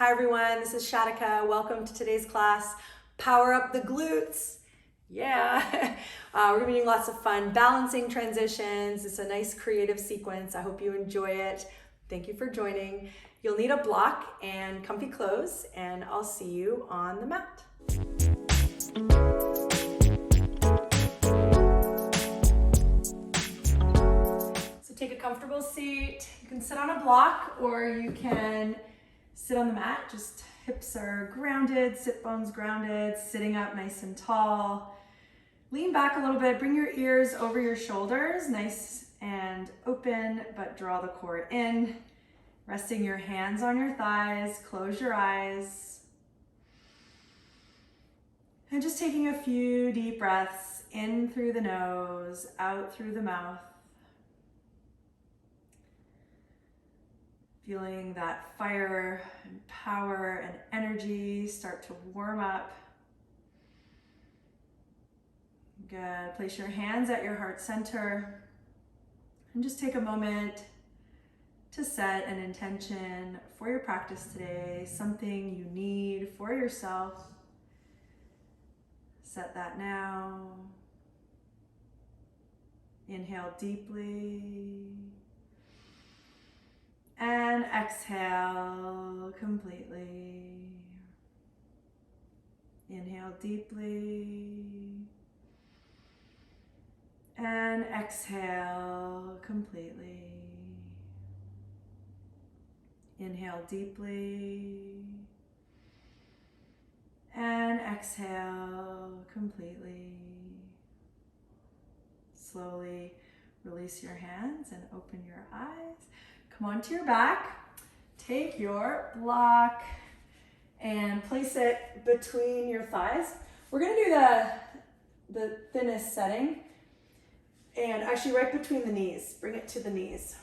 Hi everyone, this is Sarka. Welcome to today's class, Power Up the Glutes. Yeah, we're gonna be doing lots of fun balancing transitions. It's a nice creative sequence. I hope you enjoy it. Thank you for joining. You'll need a block and comfy clothes, and I'll see you on the mat. So take a comfortable seat. You can sit on a block or you can sit on the mat. Just hips are grounded, sit bones grounded, sitting up nice and tall. Lean back a little bit, bring your ears over your shoulders, nice and open, but draw the core in. Resting your hands on your thighs, close your eyes. And just taking a few deep breaths in through the nose, out through the mouth. Feeling that fire and power and energy start to warm up. Good. Place your hands at your heart center and just take a moment to set an intention for your practice today, something you need for yourself. Set that now. Inhale deeply. And exhale completely. Inhale deeply. And exhale completely. Inhale deeply. And exhale completely. Slowly release your hands and open your eyes. Come onto your back, take your block and place it between your thighs. We're gonna do the thinnest setting and actually right between the knees. Bring it to the knees.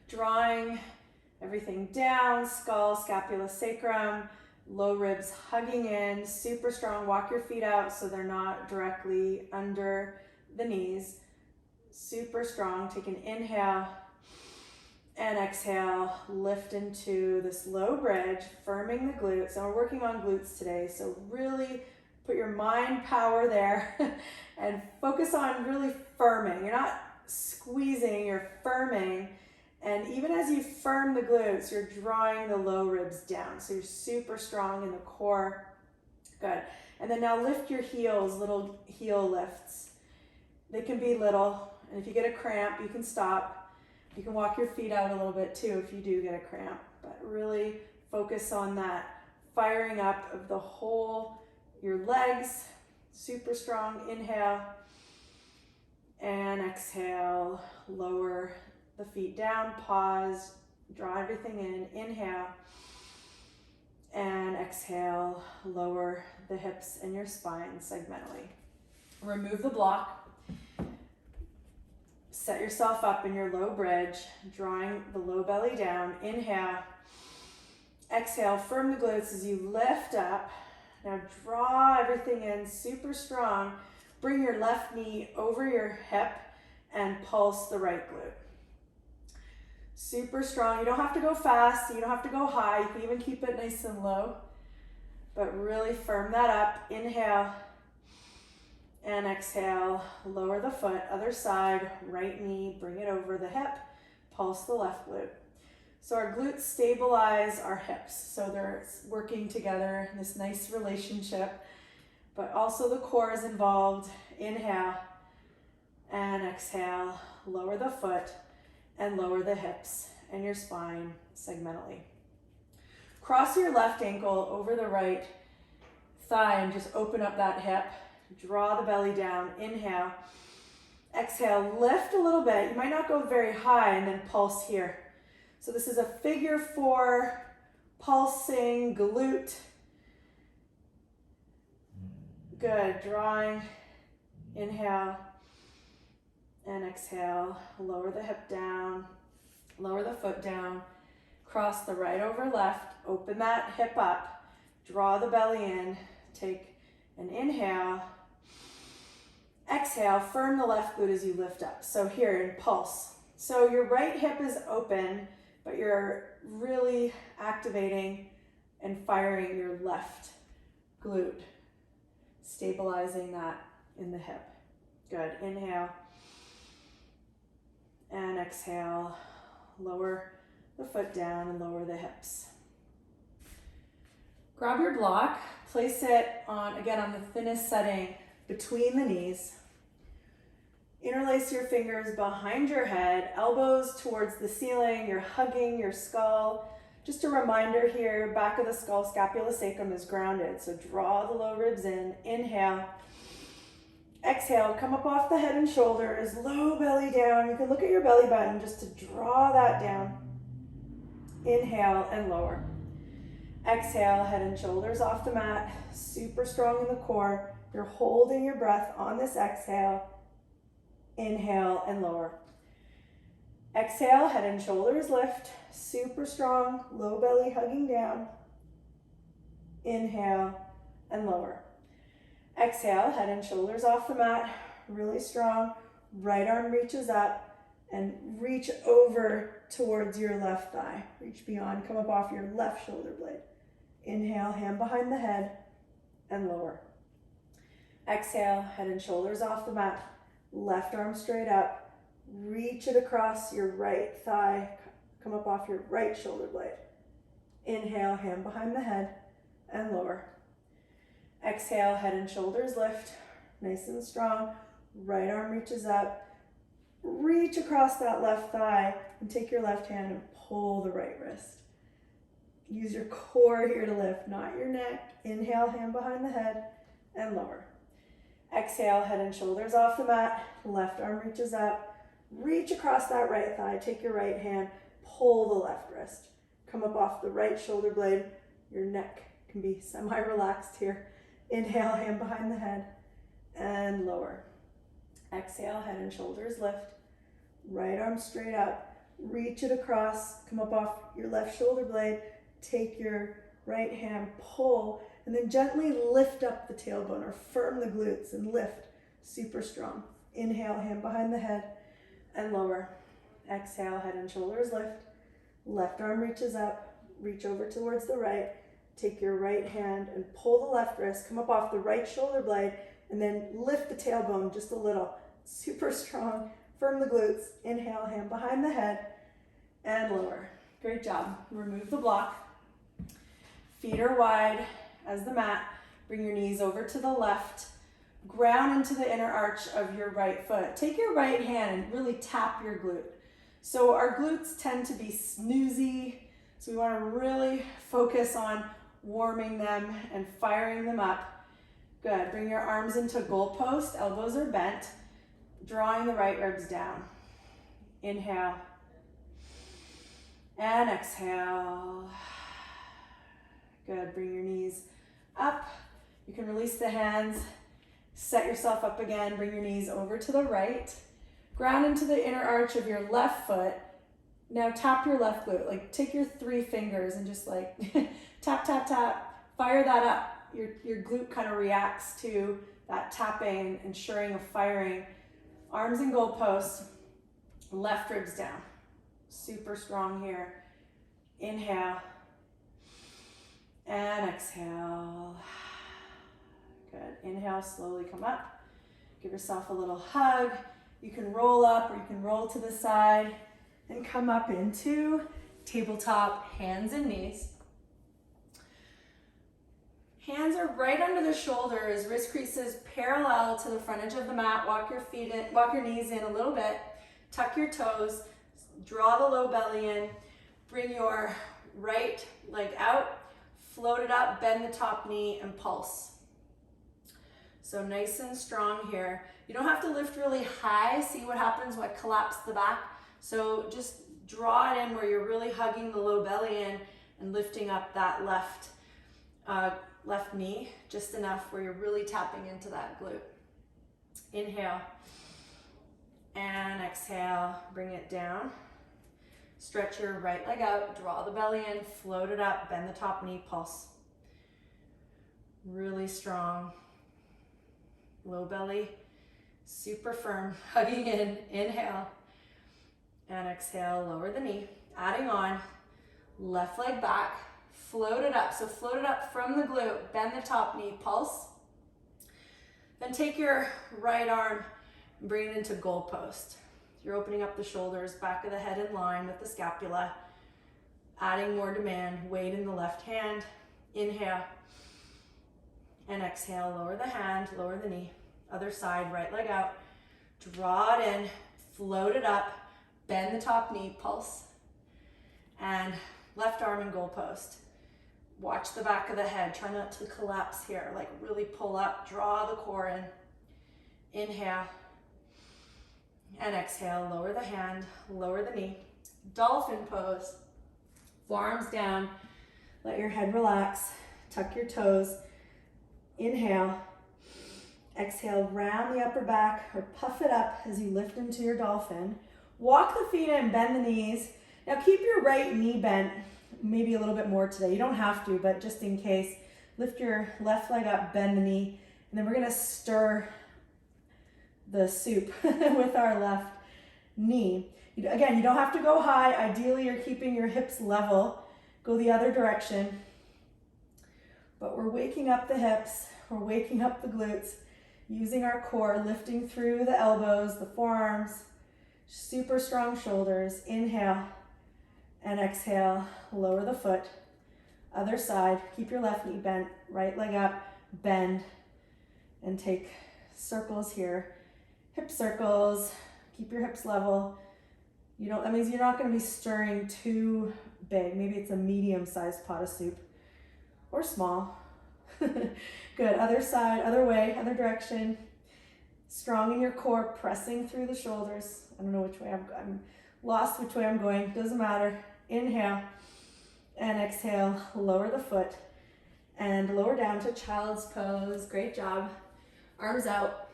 Drawing everything down, skull, scapula, sacrum, low ribs hugging in, super strong. Walk your feet out so they're not directly under the knees. Super strong. Take an inhale. And exhale, lift into this low bridge, firming the glutes. And we're working on glutes today, so really put your mind power there and focus on really firming. You're not squeezing, you're firming. And even as you firm the glutes, you're drawing the low ribs down. So you're super strong in the core. Good. And then now lift your heels, little heel lifts. They can be little, and if you get a cramp, you can stop. You can walk your feet out a little bit too if you do get a cramp, but really focus on that firing up of the whole, your legs, super strong. Inhale and exhale, lower the feet down, pause, draw everything in. Inhale and exhale, lower the hips and your spine segmentally. Remove the block. Set yourself up in your low bridge, drawing the low belly down. Inhale, exhale, firm the glutes as you lift up. Now draw everything in, super strong. Bring your left knee over your hip and pulse the right glute. Super strong. You don't have to go fast, you don't have to go high. You can even keep it nice and low, but really firm that up. Inhale. And exhale, lower the foot, other side, right knee, bring it over the hip, pulse the left glute. So our glutes stabilize our hips, so they're working together in this nice relationship, but also the core is involved. Inhale and exhale, lower the foot and lower the hips and your spine segmentally. Cross your left ankle over the right thigh and just open up that hip. Draw the belly down. Inhale. Exhale, lift a little bit. You might not go very high and then pulse here. So this is a figure 4 pulsing glute. Good. Drawing. Inhale and exhale. Lower the hip down. Lower the foot down. Cross the right over left. Open that hip up. Draw the belly in. Take an inhale. Exhale, firm the left glute as you lift up. So here in pulse. So your right hip is open, but you're really activating and firing your left glute, stabilizing that in the hip. Good. Inhale and exhale. Lower the foot down and lower the hips. Grab your block, place it on, again, on the thinnest setting between the knees. Interlace your fingers behind your head, elbows towards the ceiling. You're hugging your skull. Just a reminder here, back of the skull, scapula sacrum is grounded. So draw the low ribs in. Inhale. Exhale, come up off the head and shoulders, low belly down. You can look at your belly button just to draw that down. Inhale and lower. Exhale, head and shoulders off the mat, super strong in the core. You're holding your breath on this exhale. Inhale and lower. Exhale, head and shoulders lift, super strong, low belly hugging down. Inhale and lower. Exhale, head and shoulders off the mat, really strong. Right arm reaches up and reach over towards your left thigh. Reach beyond, come up off your left shoulder blade. Inhale, hand behind the head and lower. Exhale, head and shoulders off the mat. Left arm straight up. Reach it across your right thigh. Come up off your right shoulder blade. Inhale, hand behind the head and lower. Exhale, head and shoulders lift, nice and strong. Right arm reaches up. Reach across that left thigh and take your left hand and pull the right wrist. Use your core here to lift, not your neck. Inhale, hand behind the head and lower. Exhale, head and shoulders off the mat. Left arm reaches up. Reach across that right thigh. Take your right hand, pull the left wrist. Come up off the right shoulder blade. Your neck can be semi-relaxed here. Inhale, hand behind the head and lower. Exhale, head and shoulders lift. Right arm straight up. Reach it across. Come up off your left shoulder blade. Take your right hand, pull, and then gently lift up the tailbone or firm the glutes and lift. Super strong. Inhale, hand behind the head and lower. Exhale, head and shoulders lift. Left arm reaches up. Reach over towards the right. Take your right hand and pull the left wrist. Come up off the right shoulder blade and then lift the tailbone just a little. Super strong. Firm the glutes. Inhale, hand behind the head and lower. Great job. Remove the block. Feet are wide as the mat. Bring your knees over to the left. Ground into the inner arch of your right foot. Take your right hand and really tap your glute. So our glutes tend to be snoozy. So we want to really focus on warming them and firing them up. Good. Bring your arms into goalpost. Elbows are bent. Drawing the right ribs down. Inhale. And exhale. Good. Bring your knees up. You can release the hands. Set yourself up again. Bring your knees over to the right. Ground into the inner arch of your left foot. Now tap your left glute. Like take your 3 fingers and just like tap, tap, tap. Fire that up. Your glute kind of reacts to that tapping, ensuring a firing. Arms and goalposts. Left ribs down. Super strong here. Inhale. And exhale. Good. Inhale, slowly come up. Give yourself a little hug. You can roll up or you can roll to the side and come up into tabletop, hands and knees. Hands are right under the shoulders, wrist creases parallel to the front edge of the mat. Walk your feet in, walk your knees in a little bit. Tuck your toes. Draw the low belly in. Bring your right leg out. Float it up, bend the top knee and pulse. So nice and strong here. You don't have to lift really high. See what happens when I collapse the back. So just draw it in where you're really hugging the low belly in and lifting up that left knee, just enough where you're really tapping into that glute. Inhale and exhale, bring it down. Stretch your right leg out, draw the belly in, float it up, bend the top knee, pulse. Really strong. Low belly, super firm, hugging in. Inhale and exhale, lower the knee. Adding on, left leg back, float it up. So float it up from the glute, bend the top knee, pulse. Then take your right arm and bring it into goal post. You're opening up the shoulders, back of the head in line with the scapula. Adding more demand, weight in the left hand. Inhale. And exhale, lower the hand, lower the knee. Other side, right leg out. Draw it in, float it up, bend the top knee, pulse. And left arm in goal post. Watch the back of the head. Try not to collapse here. Like really pull up, draw the core in. Inhale. And exhale, lower the hand, lower the knee. Dolphin pose. Forearms down. Let your head relax. Tuck your toes. Inhale. Exhale, round the upper back or puff it up as you lift into your dolphin. Walk the feet in, bend the knees. Now keep your right knee bent, maybe a little bit more today. You don't have to, but just in case, lift your left leg up, bend the knee, and then we're gonna stir the soup with our left knee. Again, you don't have to go high. Ideally, you're keeping your hips level. Go the other direction. But we're waking up the hips, we're waking up the glutes, using our core, lifting through the elbows, the forearms, super strong shoulders. Inhale and exhale, lower the foot. Other side, keep your left knee bent, right leg up, bend, and take circles here. Hip circles, keep your hips level. That means you're not gonna be stirring too big. Maybe it's a medium-sized pot of soup or small. Good, other side, other way, other direction. Strong in your core, pressing through the shoulders. I don't know which way I'm lost which way I'm going, doesn't matter. Inhale and exhale, lower the foot and lower down to child's pose. Great job. Arms out.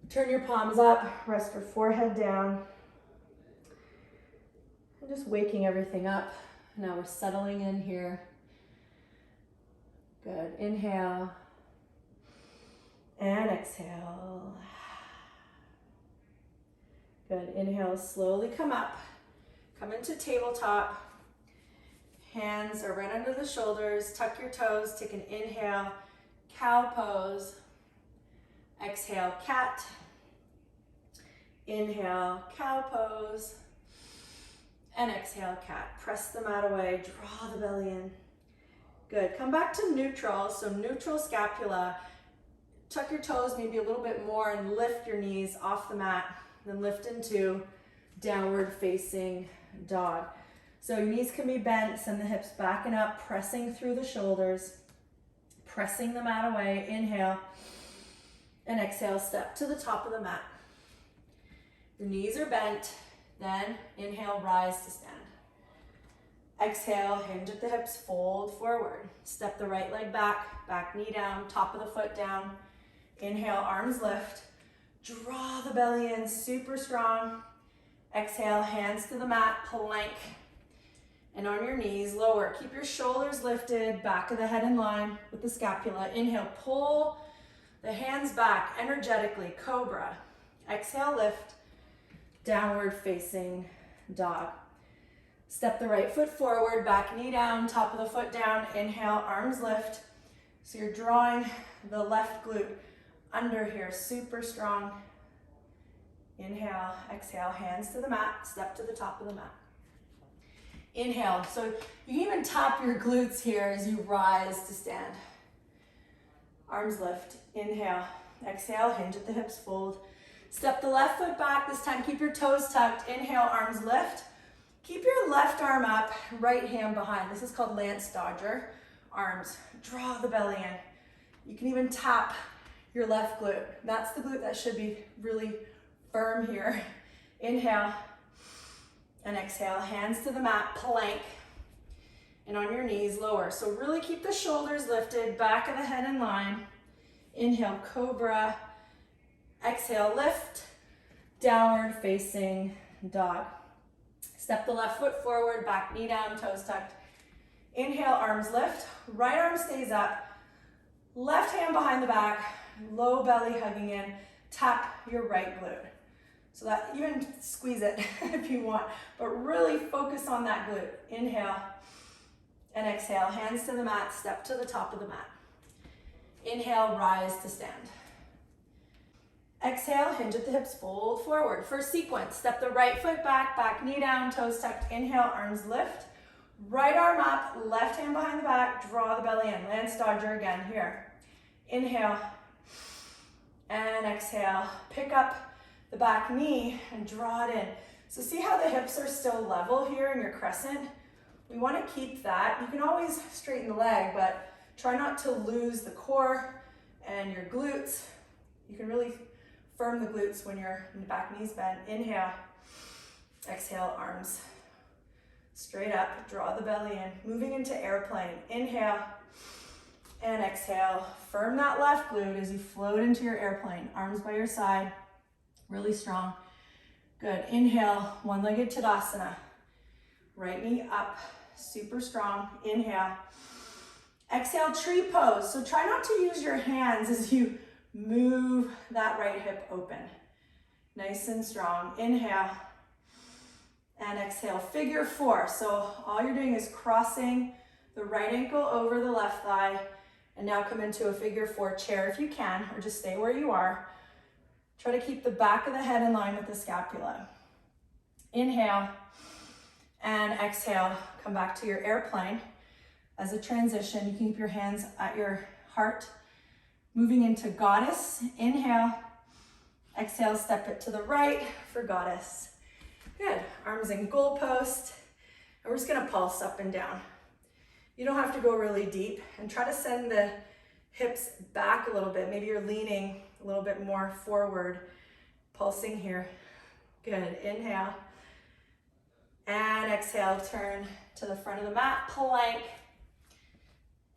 Turn your palms up, rest your forehead down. And just waking everything up. Now we're settling in here. Good, inhale and exhale. Good, inhale, slowly come up. Come into tabletop. Hands are right under the shoulders. Tuck your toes, take an inhale, cow pose. Exhale, cat. Inhale, cow pose. And exhale, cat. Press the mat away, draw the belly in. Good, come back to neutral, so neutral scapula. Tuck your toes maybe a little bit more and lift your knees off the mat. Then lift into downward facing dog. So your knees can be bent, send the hips back and up, pressing through the shoulders, pressing the mat away. Inhale and exhale, step to the top of the mat. Your knees are bent, then inhale, rise to stand. Exhale, hinge at the hips, fold forward. Step the right leg back, back knee down, top of the foot down. Inhale, arms lift. Draw the belly in, super strong. Exhale, hands to the mat, plank. And on your knees, lower. Keep your shoulders lifted, back of the head in line with the scapula. Inhale, pull the hands back energetically, cobra. Exhale, lift, downward facing dog. Step the right foot forward, back knee down, top of the foot down. Inhale, arms lift. So you're drawing the left glute under here, super strong. Inhale, exhale, hands to the mat, step to the top of the mat. Inhale, so you can even tap your glutes here as you rise to stand. Arms lift, inhale, exhale, hinge at the hips, fold. Step the left foot back, this time keep your toes tucked. Inhale, arms lift. Keep your left arm up, right hand behind. This is called Lance Dodger. Arms, draw the belly in. You can even tap your left glute. That's the glute that should be really firm here. Inhale and exhale, hands to the mat, plank. And on your knees, lower. So really keep the shoulders lifted, back of the head in line. Inhale, cobra. Exhale, lift, downward facing dog. Step the left foot forward, back knee down, toes tucked. Inhale, arms lift, right arm stays up. Left hand behind the back, low belly hugging in. Tap your right glute. So that you can squeeze it if you want, but really focus on that glute. Inhale and exhale, hands to the mat, step to the top of the mat. Inhale, rise to stand. Exhale, hinge at the hips, fold forward. First sequence, step the right foot back, back knee down, toes tucked. Inhale, arms lift. Right arm up, left hand behind the back, draw the belly in. Lance Dodger again here. Inhale and exhale. Pick up the back knee and draw it in. So see how the hips are still level here in your crescent? We want to keep that. You can always straighten the leg, but try not to lose the core and your glutes. You can really firm the glutes when your back knee's bent. Inhale, exhale, arms straight up, draw the belly in, moving into airplane. Inhale and exhale. Firm that left glute as you float into your airplane. Arms by your side, really strong. Good. Inhale, one-legged Tadasana. Right knee up, super strong. Inhale. Exhale, tree pose. So try not to use your hands as you move that right hip open. Nice and strong. Inhale and exhale. Figure four. So all you're doing is crossing the right ankle over the left thigh, and now come into a figure four chair if you can, or just stay where you are. Try to keep the back of the head in line with the scapula. Inhale and exhale. Come back to your airplane. As a transition, you can keep your hands at your heart. Moving into goddess. Inhale. Exhale, step it to the right for goddess. Good. Arms in goalpost. And we're just going to pulse up and down. You don't have to go really deep, and try to send the hips back a little bit. Maybe you're leaning a little bit more forward. Pulsing here. Good. Inhale. And exhale, turn to the front of the mat, plank.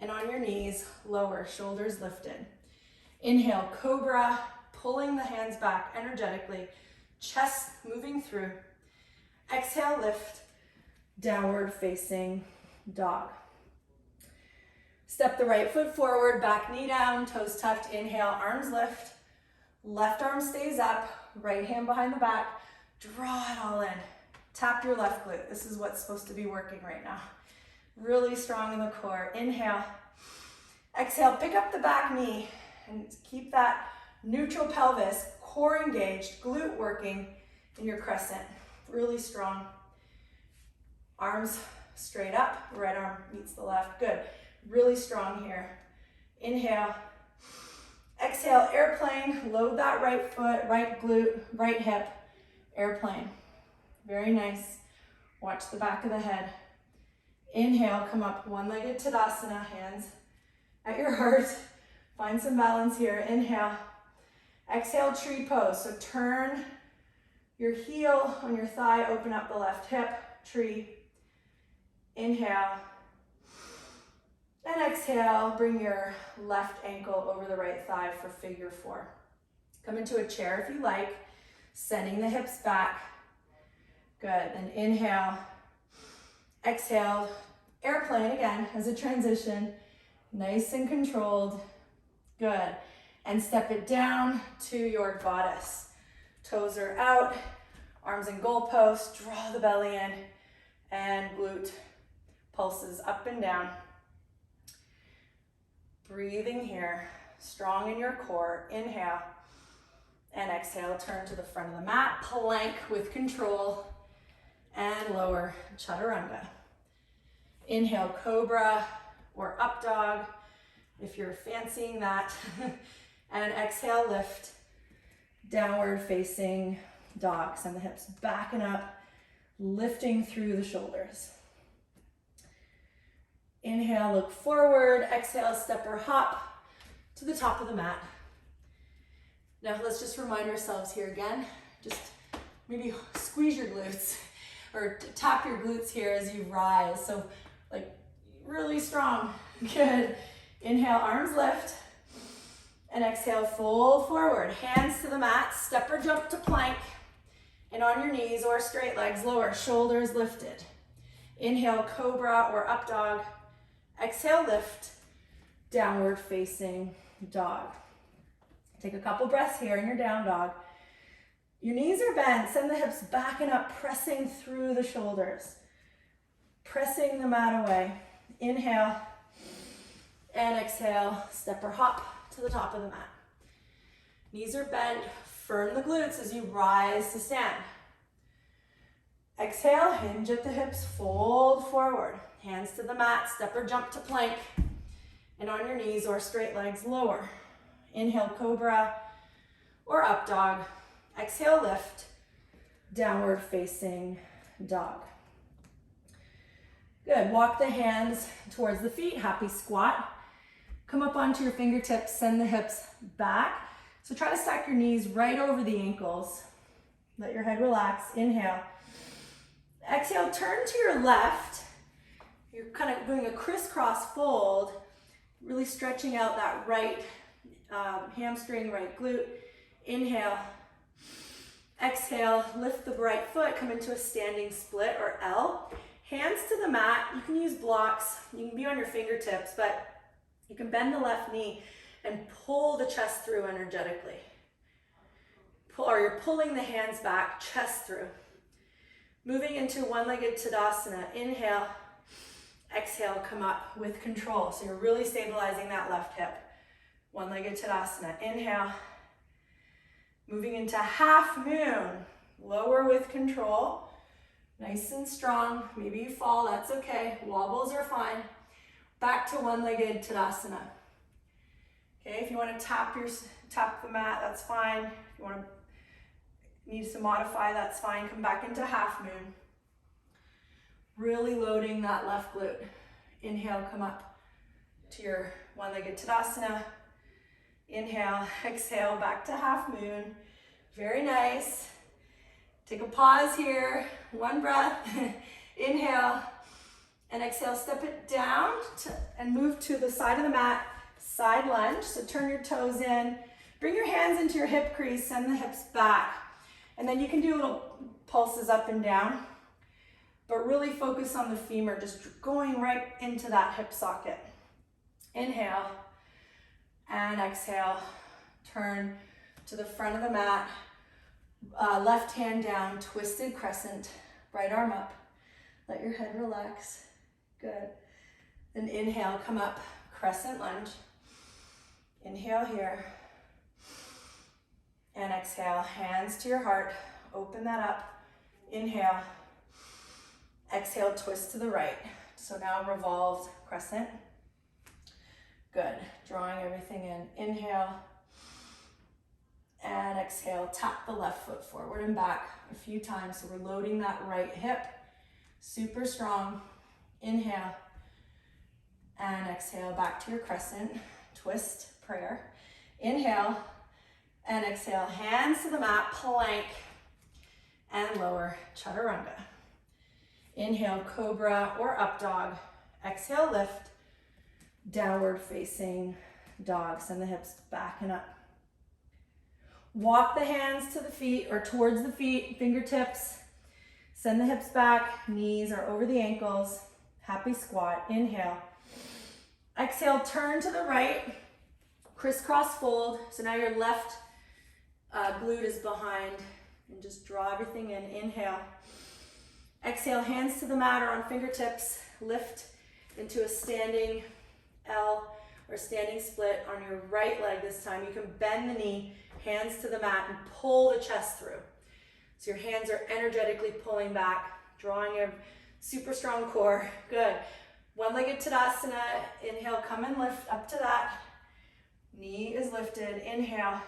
And on your knees, lower, shoulders lifted. Inhale, cobra, pulling the hands back energetically, chest moving through. Exhale, lift, downward facing dog. Step the right foot forward, back knee down, toes tucked. Inhale, arms lift. Left arm stays up, right hand behind the back. Draw it all in. Tap your left glute. This is what's supposed to be working right now. Really strong in the core. Inhale. Exhale, pick up the back knee and keep that neutral pelvis, core engaged, glute working in your crescent. Really strong. Arms straight up, right arm meets the left. Good. Really strong here. Inhale. Exhale, airplane. Load that right foot, right glute, right hip. Airplane. Very nice. Watch the back of the head. Inhale, come up, one-legged Tadasana, hands at your heart. Find some balance here. Inhale. Exhale, tree pose. So turn your heel on your thigh, open up the left hip, tree. Inhale. And exhale, bring your left ankle over the right thigh for figure four. Come into a chair if you like, sending the hips back. Good. Then inhale. Exhale. Airplane again as a transition. Nice and controlled. Good. And step it down to your goddess. Toes are out. Arms in goalpost. Draw the belly in. And glute pulses up and down. Breathing here. Strong in your core. Inhale. And exhale. Turn to the front of the mat. Plank with control. And lower chaturanga. Inhale, cobra or up dog, if you're fancying that. And exhale, lift, downward facing dog. Send the hips back and up, lifting through the shoulders. Inhale, look forward. Exhale, step or hop to the top of the mat. Now let's just remind ourselves here again, just maybe squeeze your glutes or tap your glutes here as you rise. So like really strong. Good. Inhale, arms lift. And exhale, fold forward. Hands to the mat. Step or jump to plank. And on your knees or straight legs, lower. Shoulders lifted. Inhale, cobra or up dog. Exhale, lift. Downward facing dog. Take a couple breaths here in your down dog. Your knees are bent. Send the hips back and up, pressing through the shoulders. Pressing the mat away. Inhale and exhale. Step or hop to the top of the mat. Knees are bent. Firm the glutes as you rise to stand. Exhale, hinge at the hips, fold forward. Hands to the mat, step or jump to plank. And on your knees or straight legs, lower. Inhale, cobra or up dog. Exhale, lift. Downward facing dog. Good, walk the hands towards the feet, happy squat. Come up onto your fingertips, send the hips back. So try to stack your knees right over the ankles. Let your head relax, inhale. Exhale, turn to your left. You're kind of doing a crisscross fold, really stretching out that right hamstring, right glute. Inhale. Exhale, lift the right foot, come into a standing split or L. Hands to the mat. You can use blocks. You can be on your fingertips, but you can bend the left knee and pull the chest through energetically. Or you're pulling the hands back, chest through. Moving into one-legged Tadasana. Inhale, exhale, come up with control. So you're really stabilizing that left hip. One-legged Tadasana. Inhale. Moving into half moon. Lower with control. Nice and strong. Maybe you fall, that's okay. Wobbles are fine. Back to one-legged Tadasana. Okay, if you want to tap the mat, that's fine. If you want to need to modify, that's fine. Come back into half moon. Really loading that left glute. Inhale, come up to your one-legged Tadasana. Inhale, exhale, back to half moon. Very nice. Take a pause here. One breath. Inhale and exhale. Step it down and move to the side of the mat. Side lunge. So turn your toes in. Bring your hands into your hip crease. Send the hips back. And then you can do little pulses up and down. But really focus on the femur. Just going right into that hip socket. Inhale. And exhale. Turn to the front of the mat. Left hand down, twisted crescent, right arm up. Let your head relax. Good. Then inhale, come up, crescent lunge. Inhale here. And exhale, hands to your heart. Open that up. Inhale. Exhale, twist to the right. So now revolved crescent. Good. Drawing everything in. Inhale. And exhale, tap the left foot forward and back a few times. So we're loading that right hip. Super strong. Inhale. And exhale, back to your crescent. Twist, prayer. Inhale. And exhale, hands to the mat, plank. And lower, chaturanga. Inhale, cobra or up dog. Exhale, lift. Downward facing dog. Send the hips back and up. Walk the hands to the feet or towards the feet, fingertips. Send the hips back, knees are over the ankles. Happy squat, inhale. Exhale, turn to the right, crisscross fold. So now your left glute is behind and just draw everything in, inhale. Exhale, hands to the mat or on fingertips. Lift into a standing L or standing split on your right leg this time. You can bend the knee, hands to the mat and pull the chest through. So your hands are energetically pulling back, drawing a super strong core. Good. One-legged Tadasana. Inhale, come and lift up to that. Knee is lifted. Inhale.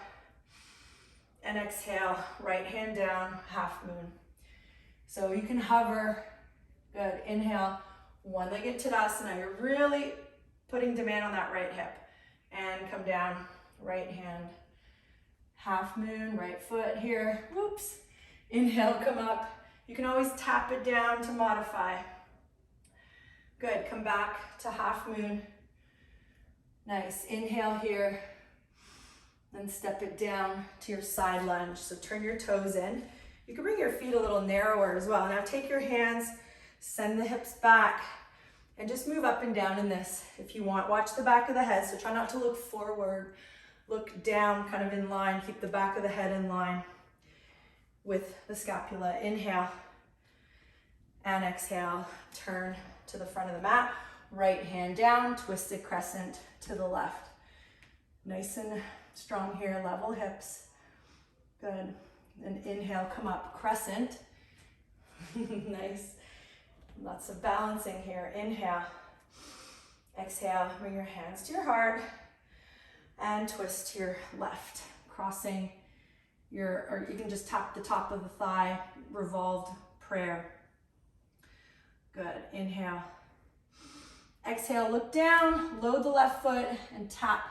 And exhale, right hand down, half moon. So you can hover. Good. Inhale, one-legged Tadasana. You're really putting demand on that right hip. And come down, right hand. Half moon, right foot here. Whoops. Inhale, come up. You can always tap it down to modify. Good, come back to half moon. Nice, inhale here. Then step it down to your side lunge. So turn your toes in. You can bring your feet a little narrower as well. Now take your hands, send the hips back, and just move up and down in this if you want. Watch the back of the head, so try not to look forward. Look down, kind of in line. Keep the back of the head in line. with the scapula. Inhale and exhale, turn to the front of the mat. Right hand down, twisted crescent to the left. Nice and strong here, level hips. Good. And inhale, come up, crescent. Nice. Lots of balancing here. Inhale. Exhale, bring your hands to your heart and twist to your left, crossing or you can just tap the top of the thigh, revolved prayer. Good. Inhale. Exhale, look down, load the left foot and tap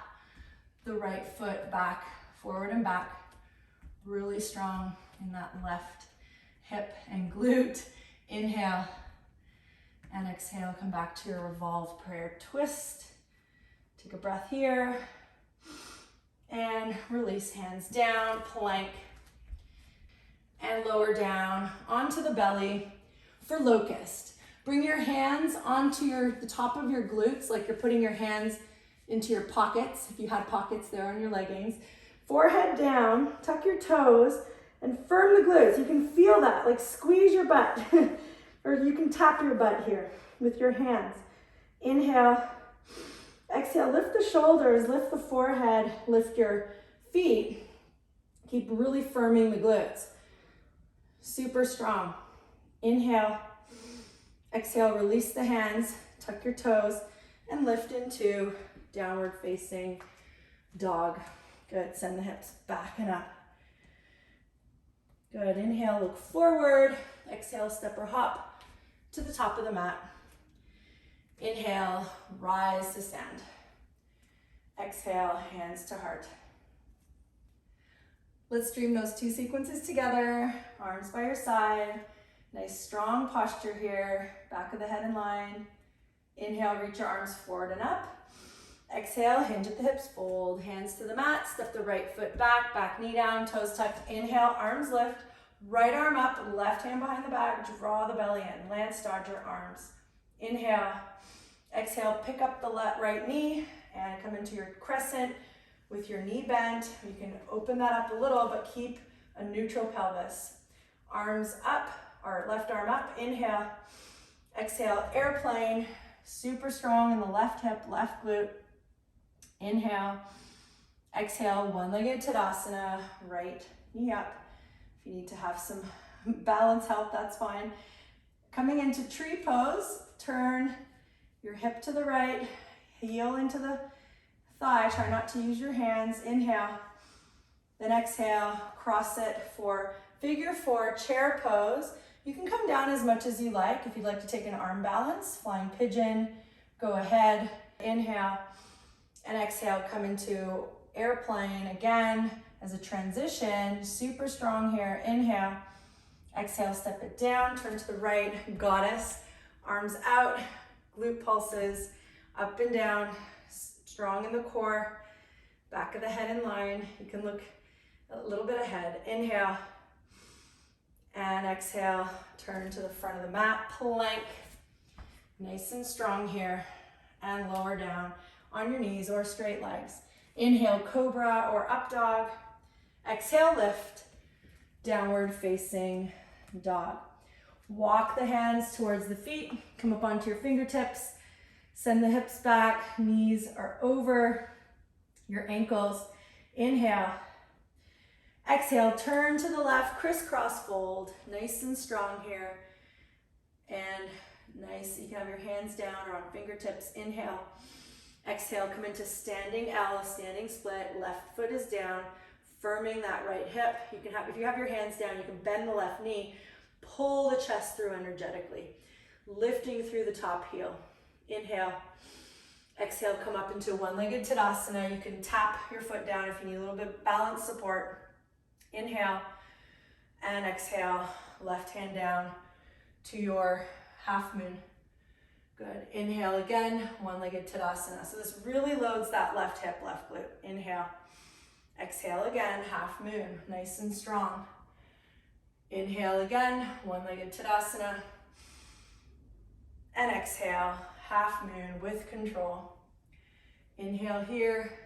the right foot back, forward and back. Really strong in that left hip and glute. Inhale and exhale, come back to your revolve prayer twist. Take a breath here and release, hands down, plank, and lower down onto the belly for locust. Bring your hands onto the top of your glutes, like you're putting your hands into your pockets, if you had pockets there on your leggings. Forehead down, tuck your toes, and firm the glutes. You can feel that, like squeeze your butt, or you can tap your butt here with your hands. Inhale, exhale, lift the shoulders, lift the forehead, lift your feet. Keep really firming the glutes. Super strong. Inhale, exhale, release the hands, tuck your toes, and lift into downward facing dog. Good, send the hips back and up. Good, inhale, look forward. Exhale, step or hop to the top of the mat. Inhale, rise to stand. Exhale, hands to heart. Let's dream those two sequences together. Arms by your side. Nice strong posture here. Back of the head in line. Inhale, reach your arms forward and up. Exhale, hinge at the hips, fold. Hands to the mat, step the right foot back, back knee down, toes tucked. Inhale, arms lift. Right arm up, left hand behind the back, draw the belly in. Lance Dodger arms. Inhale. Exhale, pick up the right knee and come into your crescent with your knee bent. You can open that up a little, but keep a neutral pelvis. Arms up, or left arm up. Inhale. Exhale, airplane. Super strong in the left hip, left glute. Inhale. Exhale, one-legged Tadasana, right knee up. If you need to have some balance help, that's fine. Coming into tree pose, turn your hip to the right, heel into the thigh. Try not to use your hands. Inhale. Then exhale, cross it for figure four, chair pose. You can come down as much as you like. If you'd like to take an arm balance, flying pigeon, go ahead. Inhale and exhale, come into airplane again as a transition. Super strong here. Inhale. Exhale, step it down, turn to the right, goddess. Arms out, glute pulses, up and down, strong in the core. Back of the head in line. You can look a little bit ahead. Inhale. And exhale, turn to the front of the mat, plank. Nice and strong here. And lower down on your knees or straight legs. Inhale, cobra or up dog. Exhale, lift, downward facing dog. Walk the hands towards the feet. Come up onto your fingertips. Send the hips back. Knees are over your ankles. Inhale. Exhale, turn to the left, crisscross fold. Nice and strong here. And nice, you can have your hands down or on fingertips. Inhale. Exhale, come into standing L, standing split. Left foot is down, firming that right hip. You can have, if you have your hands down, you can bend the left knee, pull the chest through energetically, lifting through the top heel. Inhale. Exhale, come up into one-legged Tadasana. You can tap your foot down if you need a little bit of balance support. Inhale and exhale, left hand down to your half moon. Good. Inhale again, one-legged Tadasana. So this really loads that left hip, left glute. Inhale. Exhale again, half moon. Nice and strong. Inhale again, one-legged Tadasana. And exhale, half moon with control. Inhale here.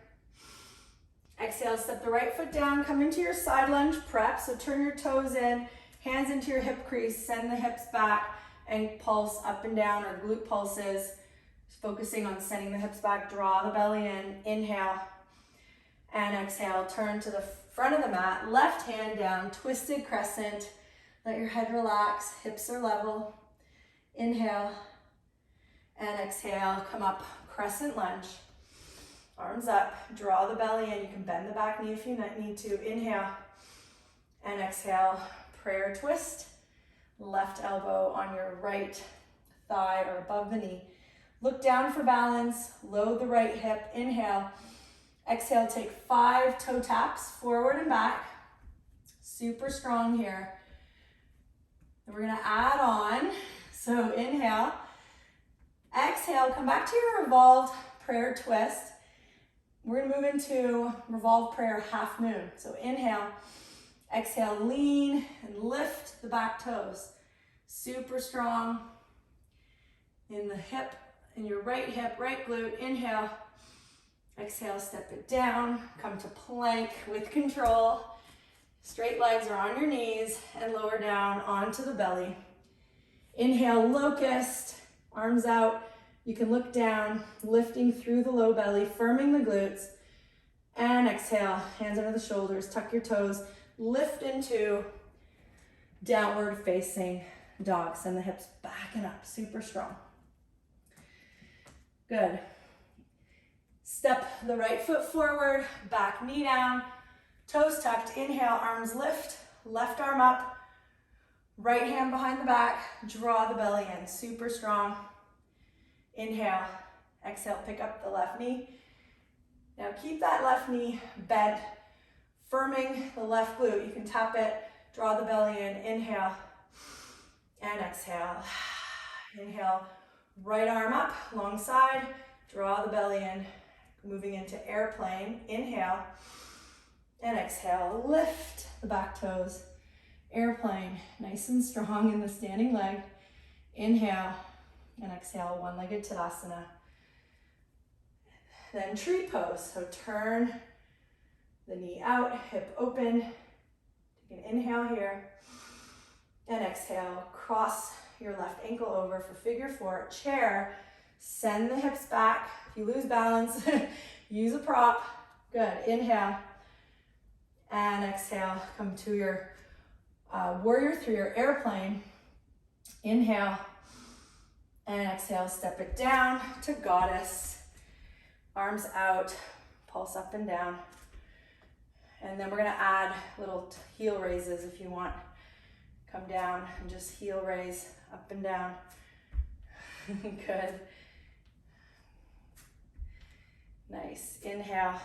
Exhale, step the right foot down, come into your side lunge prep. So turn your toes in, hands into your hip crease, send the hips back and pulse up and down, or glute pulses. Focusing on sending the hips back, draw the belly in, inhale, and exhale, turn to the front of the mat, left hand down, twisted crescent. Let your head relax, hips are level. Inhale, and exhale, come up, crescent lunge. Arms up, draw the belly in. You can bend the back knee if you need to. Inhale, and exhale, prayer twist. Left elbow on your right thigh or above the knee. Look down for balance, load the right hip, inhale. Exhale, take 5 toe taps forward and back. Super strong here. And we're gonna add on. So inhale, exhale, come back to your revolved prayer twist. We're gonna move into revolved prayer half moon. So inhale, exhale, lean and lift the back toes. Super strong in the hip, in your right hip, right glute. Inhale, exhale, step it down, come to plank with control. Straight legs are on your knees and lower down onto the belly. Inhale, locust, arms out. You can look down, lifting through the low belly, firming the glutes. And exhale, hands under the shoulders, tuck your toes, lift into downward facing dog. Send the hips back and up, super strong. Good. Step the right foot forward, back knee down, toes tucked. Inhale, arms lift, left arm up, right hand behind the back, draw the belly in, super strong. Inhale, exhale, pick up the left knee. Now keep that left knee bent, firming the left glute. You can tap it, draw the belly in, inhale, and exhale. Inhale, right arm up, long side, draw the belly in, moving into airplane. Inhale, and exhale, lift the back toes. Airplane, nice and strong in the standing leg. Inhale, and exhale, one-legged Tadasana. Then tree pose, so turn the knee out, hip open. Take an inhale here, and exhale, cross your left ankle over for figure 4. Chair, send the hips back. If you lose balance, use a prop. Good, inhale, and exhale, come to your warrior 3 or airplane. Inhale, and exhale, step it down to goddess. Arms out, pulse up and down. And then we're gonna add little heel raises if you want. Come down and just heel raise up and down. Good. Nice, inhale.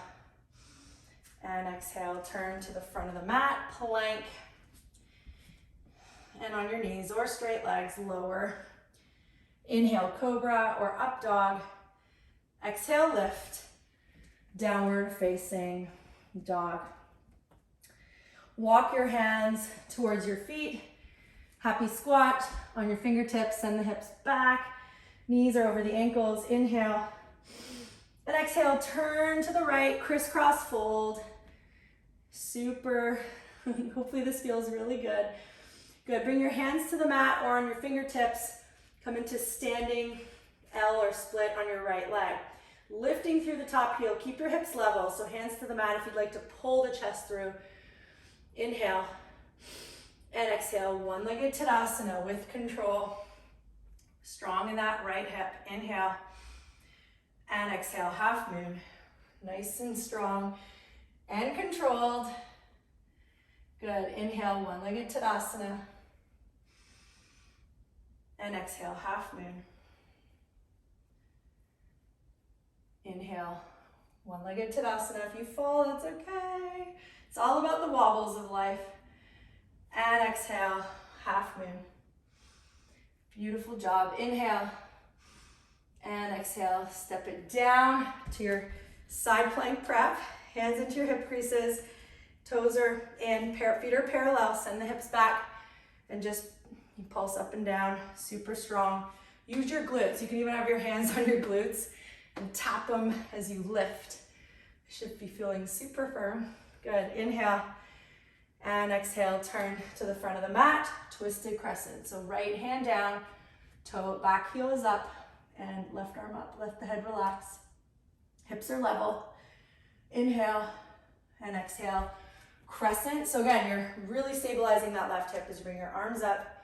And exhale, turn to the front of the mat, plank. And on your knees or straight legs, lower. Inhale, cobra or up dog. Exhale, lift. Downward facing dog. Walk your hands towards your feet. Happy squat on your fingertips. Send the hips back. Knees are over the ankles. Inhale. And exhale, turn to the right, crisscross fold. Super. Hopefully this feels really good. Good, bring your hands to the mat or on your fingertips. Come into standing L or split on your right leg. Lifting through the top heel, keep your hips level. So hands to the mat if you'd like to pull the chest through. Inhale and exhale, one-legged Tadasana with control. Strong in that right hip. Inhale and exhale, half moon. Nice and strong and controlled. Good, inhale, one-legged Tadasana. And exhale, half moon. Inhale, one-legged Tadasana. If you fall, that's okay. It's all about the wobbles of life. And exhale, half moon. Beautiful job. Inhale and exhale. Step it down to your side plank prep. Hands into your hip creases. Toes are in, feet are parallel. Send the hips back and just pulse up and down. Super strong. Use your glutes. You can even have your hands on your glutes and tap them as you lift. Should be feeling super firm. Good, inhale and exhale, turn to the front of the mat, twisted crescent. So right hand down, toe, back heel is up, and left arm up, let the head relax. Hips are level. Inhale and exhale, crescent. So again, you're really stabilizing that left hip as you bring your arms up,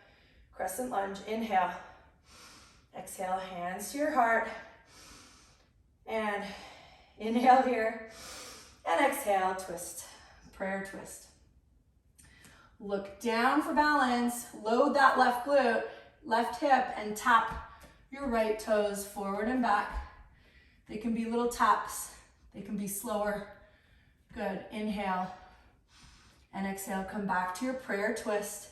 crescent lunge, inhale. Exhale, hands to your heart, and inhale here, and exhale, twist, prayer twist. Look down for balance, load that left glute, left hip, and tap your right toes forward and back. They can be little taps, they can be slower. Good, inhale, and exhale, come back to your prayer twist.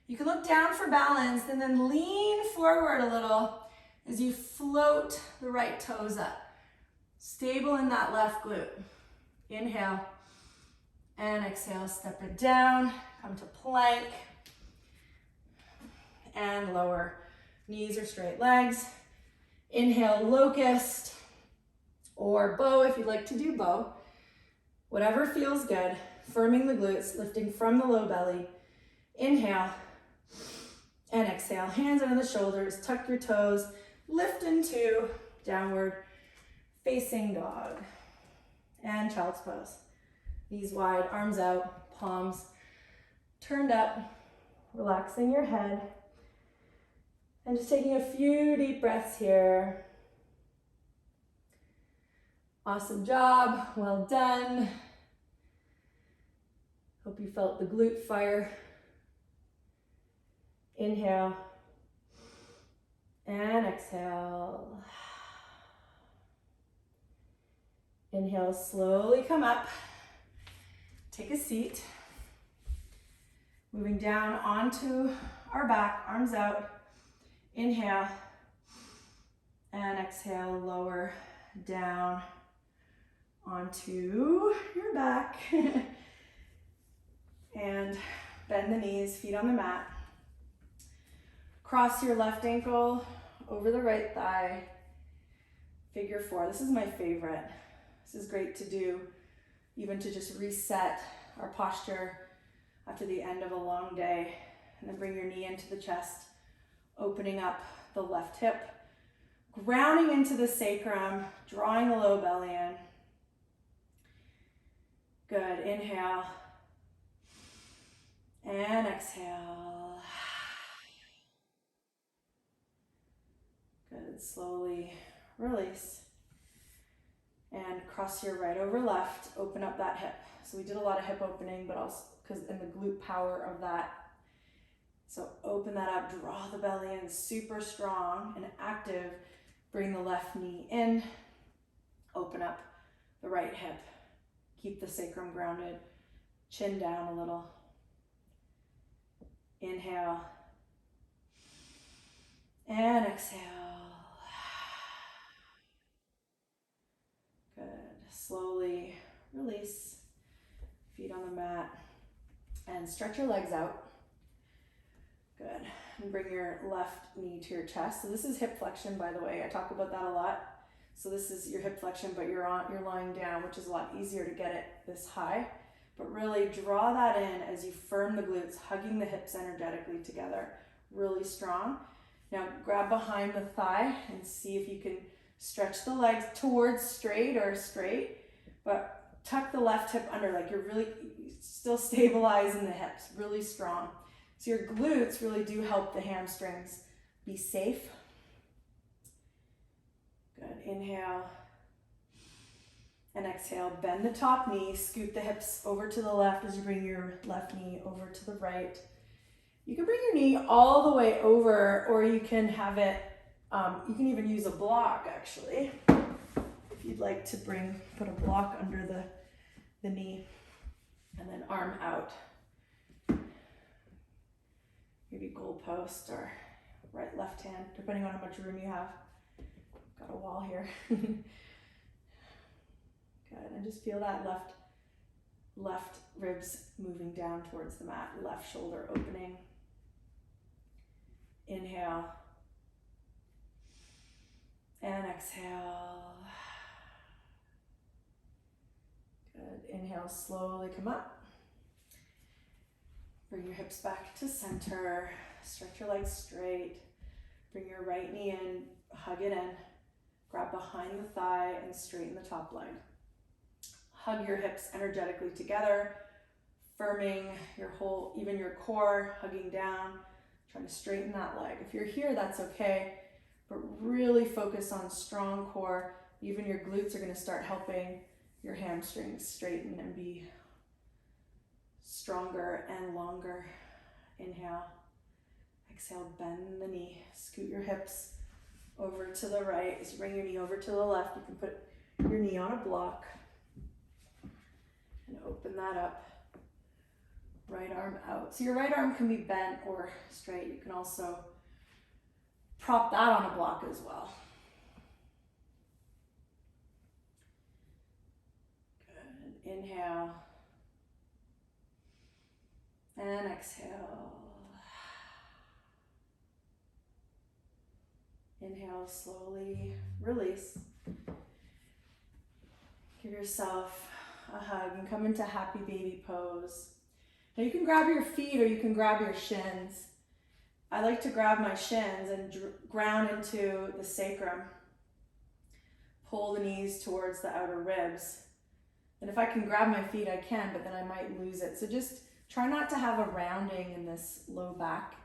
You can look down for balance and then lean forward a little as you float the right toes up. Stable in that left glute. Inhale and exhale, step it down, come to plank and lower. Knees or straight legs. Inhale, locust or bow if you'd like to do bow. Whatever feels good. Firming the glutes, lifting from the low belly. Inhale and exhale. Hands under the shoulders, tuck your toes, lift into downward facing dog. And child's pose. Knees wide, arms out, palms turned up, relaxing your head. And just taking a few deep breaths here. Awesome job, well done. Hope you felt the glute fire. Inhale and exhale. Inhale, slowly come up. Take a seat. Moving down onto our back, arms out. Inhale and exhale, lower down onto your back. And bend the knees, feet on the mat. Cross your left ankle over the right thigh. Figure four. This is my favorite. This is great to do, even to just reset our posture after the end of a long day. And then bring your knee into the chest, opening up the left hip, grounding into the sacrum, drawing the low belly in. Good, inhale. And exhale. Good, slowly release. And cross your right over left, open up that hip. So we did a lot of hip opening, but also because in the glute power of that. So open that up, draw the belly in, super strong and active. Bring the left knee in, open up the right hip. Keep the sacrum grounded, chin down a little. Inhale and exhale. Good. Slowly release. Feet on the mat and stretch your legs out. Good. And bring your left knee to your chest. So this is hip flexion, by the way. I talk about that a lot. So this is your hip flexion, but you're lying down, which is a lot easier to get it this high. But really draw that in as you firm the glutes, hugging the hips energetically together. Really strong. Now grab behind the thigh and see if you can stretch the legs towards straight or straight, but tuck the left hip under, like you're really still stabilizing the hips, really strong. So your glutes really do help the hamstrings be safe. Good, inhale. And exhale, bend the top knee, scoot the hips over to the left as you bring your left knee over to the right. You can bring your knee all the way over, or you can have it, you can even use a block actually. If you'd like to put a block under the knee and then arm out. Maybe goal post or right, left hand, depending on how much room you have. Got a wall here. Good, and just feel that left ribs moving down towards the mat, left shoulder opening. Inhale. And exhale. Inhale, slowly come up. Bring your hips back to center. Stretch your legs straight. Bring your right knee in, hug it in. Grab behind the thigh and straighten the top leg. Hug your hips energetically together, firming your whole, even your core, hugging down, trying to straighten that leg. If you're here, that's okay, but really focus on strong core. Even your glutes are going to start helping your hamstrings straighten and be stronger and longer. Inhale. Exhale, bend the knee. Scoot your hips over to the right. As you bring your knee over to the left, you can put your knee on a block and open that up. Right arm out. So your right arm can be bent or straight. You can also prop that on a block as well. Good. Inhale. And exhale. Inhale, slowly release. Give yourself a hug and come into happy baby pose. Now you can grab your feet or you can grab your shins. I like to grab my shins and ground into the sacrum. Pull the knees towards the outer ribs. And if I can grab my feet, I can, but then I might lose it. So just try not to have a rounding in this low back.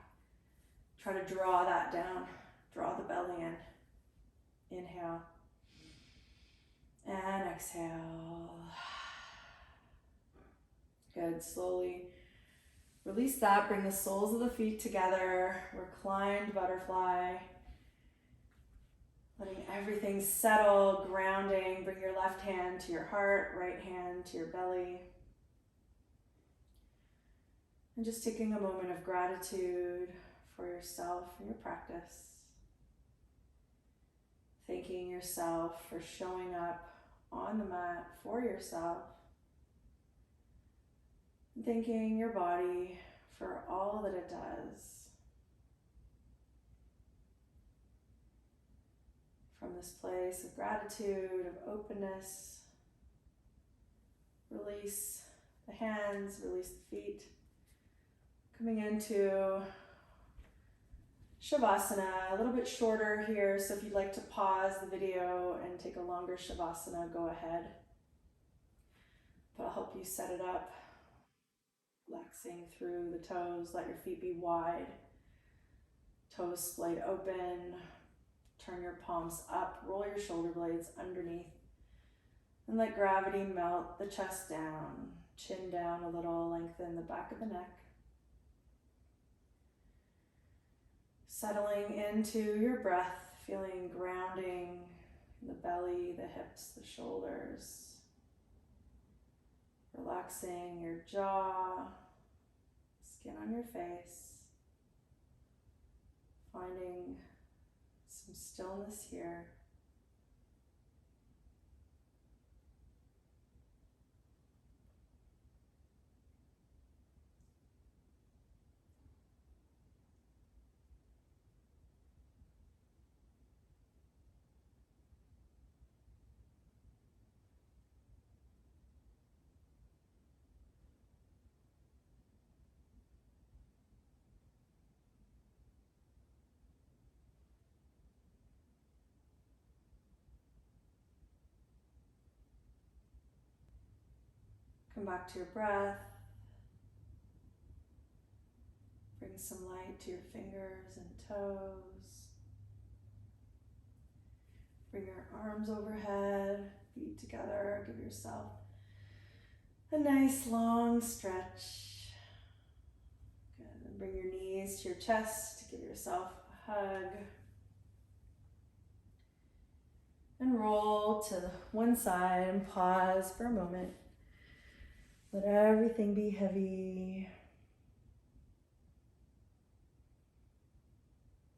Try to draw that down. Draw the belly in. Inhale. And exhale. Good. Slowly release that. Bring the soles of the feet together. Reclined butterfly. Letting everything settle, grounding. Bring your left hand to your heart, right hand to your belly. And just taking a moment of gratitude for yourself and your practice. Thanking yourself for showing up on the mat for yourself. And thanking your body for all that it does. From this place of gratitude, of openness, release the hands, release the feet. Coming into Shavasana, a little bit shorter here, so if you'd like to pause the video and take a longer Shavasana, go ahead. But I'll help you set it up. Relaxing through the toes, let your feet be wide. Toes splayed open. Turn your palms up, roll your shoulder blades underneath. And let gravity melt the chest down, chin down a little, lengthen the back of the neck. Settling into your breath, feeling grounding in the belly, the hips, the shoulders. Relaxing your jaw, skin on your face. Finding some stillness here. Come back to your breath. Bring some light to your fingers and toes. Bring your arms overhead, feet together. Give yourself a nice long stretch. Good. And bring your knees to your chest. Give yourself a hug. And roll to one side and pause for a moment. Let everything be heavy.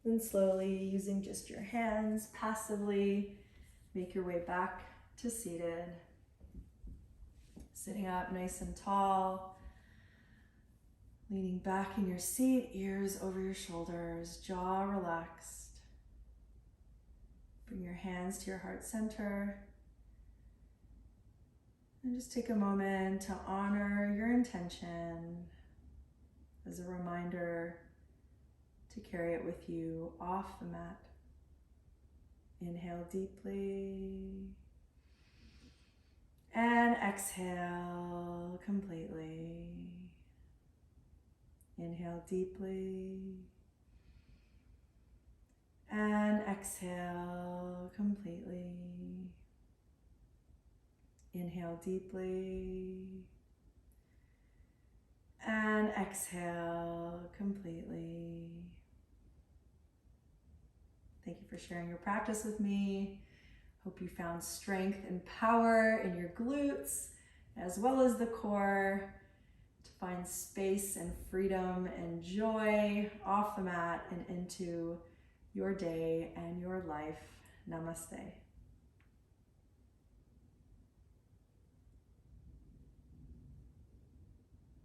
Then slowly, using just your hands, passively make your way back to seated. Sitting up nice and tall. Leaning back in your seat, ears over your shoulders, jaw relaxed. Bring your hands to your heart center. And just take a moment to honor your intention as a reminder to carry it with you off the mat. Inhale deeply and exhale completely. Inhale deeply and exhale completely. Inhale deeply and exhale completely. Thank you for sharing your practice with me. Hope you found strength and power in your glutes as well as the core to find space and freedom and joy off the mat and into your day and your life. Namaste.